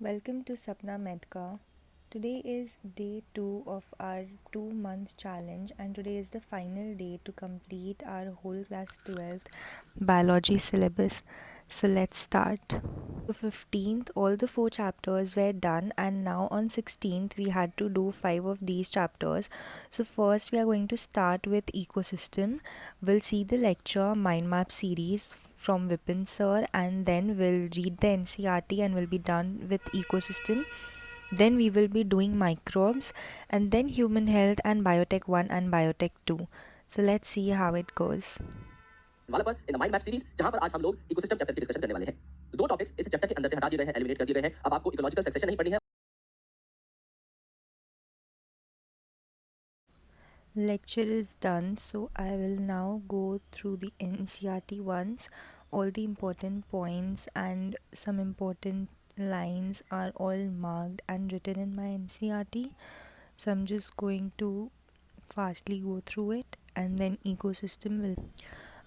Welcome to Sapna Medka. Today is day 2 of our 2-month challenge, and today is the final day to complete our whole class 12th biology syllabus. So let's start. So 15th, all the 4 chapters were done, and now on 16th, we had to do 5 of these chapters. So, first, we are going to start with ecosystem. We'll see the lecture Mind Map series from Vipin sir, and then we'll read the NCRT and we'll be done with ecosystem. Then we will be doing microbes, and then human health and biotech 1 and biotech 2. So let's see how it goes. वाला पर in mind map series जहां पर आज हम लोग ecosystem chapter की discussion करने वाले हैं। दो टॉपिक्स इस चैप्टर के अंदर से हटा दिए गए हैं, एलिमिनेट कर दिए गए हैं। अब आपको इकोलॉजिकल सक्सेशन नहीं पढ़नी है। Lecture is done, so I will now go through the NCRT ones. All the important points and some important lines are all marked and written in my NCRT. So I'm just going to fastly go through it, and then ecosystem will.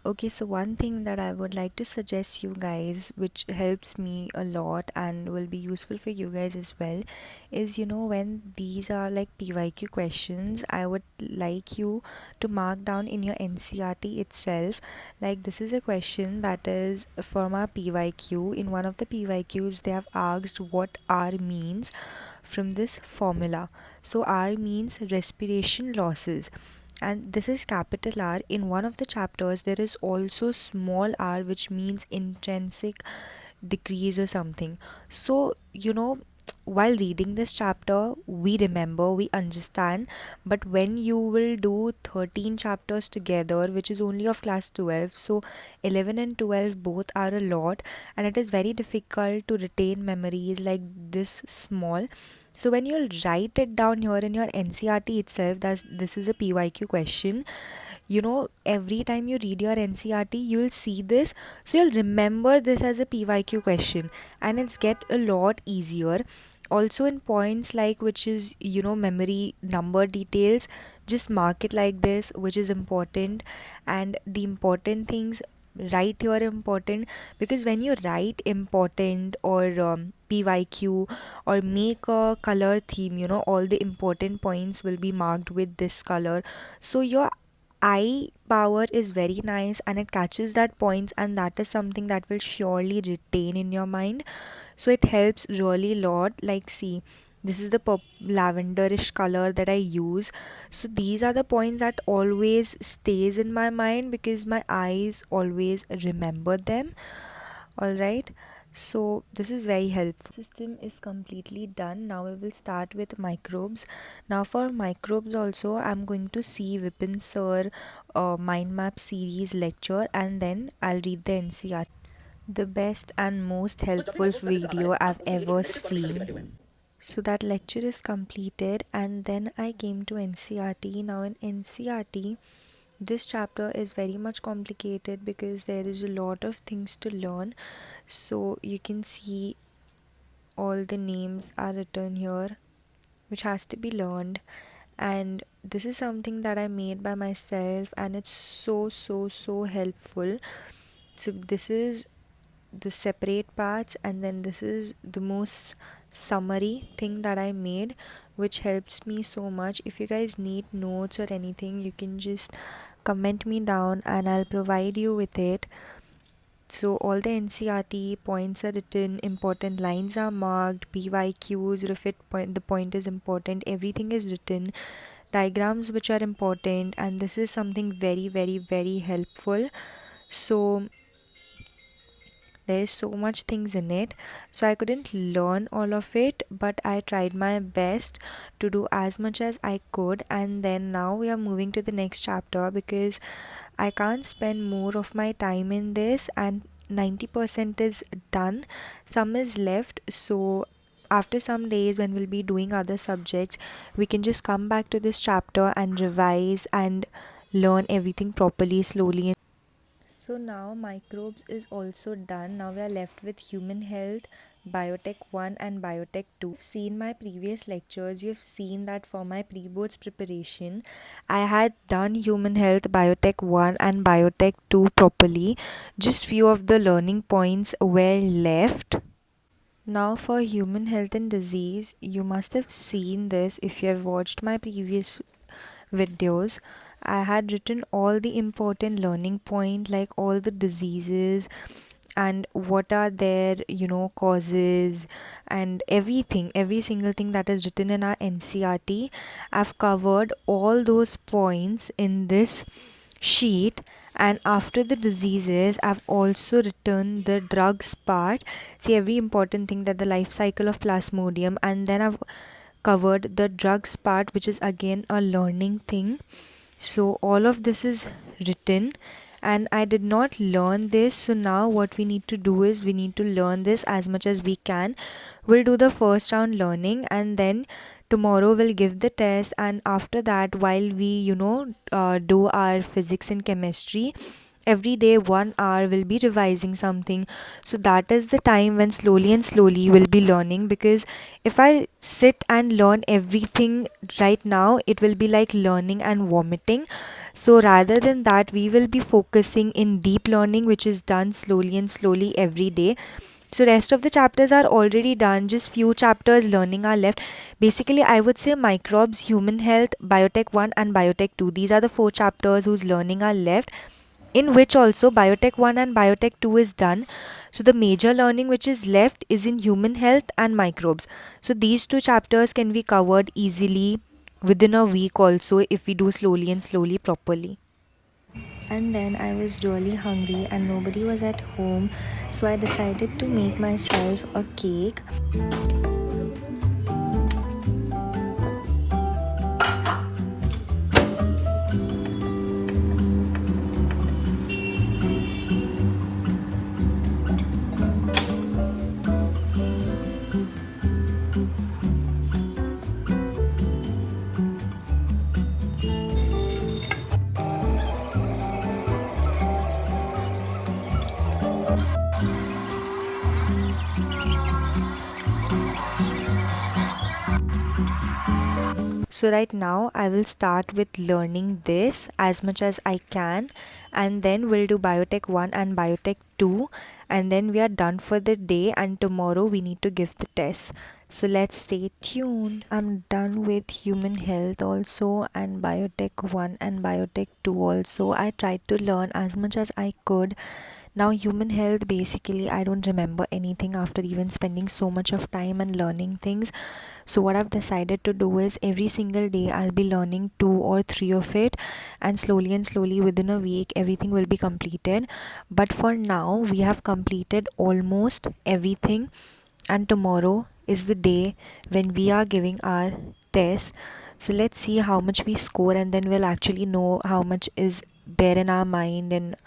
Okay, so one thing that I would like to suggest you guys, which helps me a lot and will be useful for you guys as well, is when these are like PYQ questions, I would like you to mark down in your NCRT itself. Like, this is a question that is from our PYQ. In one of the PYQs, they have asked what R means from this formula. So, R means respiration losses, and this is capital R. In one of the chapters there is also small r, which means intrinsic decrease or something. So while reading this chapter, we remember, we understand, but when you will do 13 chapters together, which is only of class 12, so 11 and 12 both are a lot, and it is very difficult to retain memories like this small. So when you'll write it down here in your NCRT itself, this is a PYQ question. Every time you read your NCRT, you'll see this, so you'll remember this as a PYQ question, and it's get a lot easier. Also, in points like, which is memory number details, just mark it like this, which is important, and the important things write here important, because when you write important or PYQ or make a color theme, all the important points will be marked with this color, so your eye power is very nice and it catches that points, and that is something that will surely retain in your mind. So it helps really lot. Like, see, this is the lavenderish color that I use, so these are the points that always stays in my mind because my eyes always remember them. All right, so this is very helpful. System is completely done. Now we will start with microbes. Now for microbes also, I'm going to see Vipin sir mind map series lecture, and then I'll read the NCR. The best and most helpful video I've ever seen. So that lecture is completed, and then I came to NCRT. Now in NCRT, this chapter is very much complicated because there is a lot of things to learn. So you can see all the names are written here, which has to be learned. And this is something that I made by myself, and it's so helpful. So this is the separate parts, and then this is the most summary thing that I made, which helps me so much. If you guys need notes or anything, you can just comment me down and I'll provide you with it. So all the NCRT points are written, important lines are marked, PYQs, refit point, the point is important, everything is written, diagrams which are important, and this is something very helpful. So there is so much things in it, so I couldn't learn all of it, but I tried my best to do as much as I could. And then now we are moving to the next chapter because I can't spend more of my time in this, and 90% is done, some is left. So after some days when we'll be doing other subjects, we can just come back to this chapter and revise and learn everything properly slowly. So now microbes is also done. Now we are left with human health, biotech 1 and biotech 2. If you've seen my previous lectures, you've seen that for my pre-boards preparation, I had done human health, biotech 1 and biotech 2 properly. Just few of the learning points were left. Now, for human health and disease, you must have seen this if you have watched my previous videos. I had written all the important learning point, like all the diseases and what are their, causes, and everything, every single thing that is written in our NCRT. I've covered all those points in this sheet. And after the diseases, I've also written the drugs part. See, every important thing, that the life cycle of Plasmodium, and then I've covered the drugs part, which is again a learning thing. So all of this is written, and I did not learn this. So now what we need to do is we need to learn this as much as we can. We'll do the first round learning, and then tomorrow we'll give the test. And after that, while we do our physics and chemistry, every day 1 hour will be revising something. So that is the time when slowly and slowly we'll be learning, because if I sit and learn everything right now, it will be like learning and vomiting. So rather than that, we will be focusing in deep learning, which is done slowly and slowly every day. So rest of the chapters are already done, just few chapters learning are left. Basically, I would say microbes, human health, biotech 1 and biotech 2, these are the 4 chapters whose learning are left, in which also biotech 1 and biotech 2 is done. So the major learning which is left is in human health and microbes. So these 2 chapters can be covered easily within a week also, if we do slowly and slowly properly. And then I was really hungry and nobody was at home, so I decided to make myself a cake. So right now I will start with learning this as much as I can, and then we'll do biotech 1 and biotech 2, and then we are done for the day, and tomorrow we need to give the test. So let's stay tuned. I'm done with human health also, and biotech 1 and biotech 2 also. I tried to learn as much as I could. Now, human health, basically, I don't remember anything after even spending so much of time and learning things. So, what I've decided to do is every single day I'll be learning 2 or 3 of it, and slowly within a week, everything will be completed. But for now, we have completed almost everything, and tomorrow is the day when we are giving our test. So, let's see how much we score, and then we'll actually know how much is there in our mind and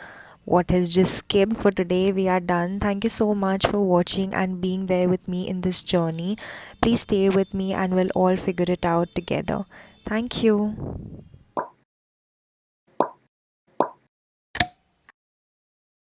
what has just skipped. For today we are done. Thank you so much for watching and being there with me in this journey. Please stay with me and we'll all figure it out together. Thank you.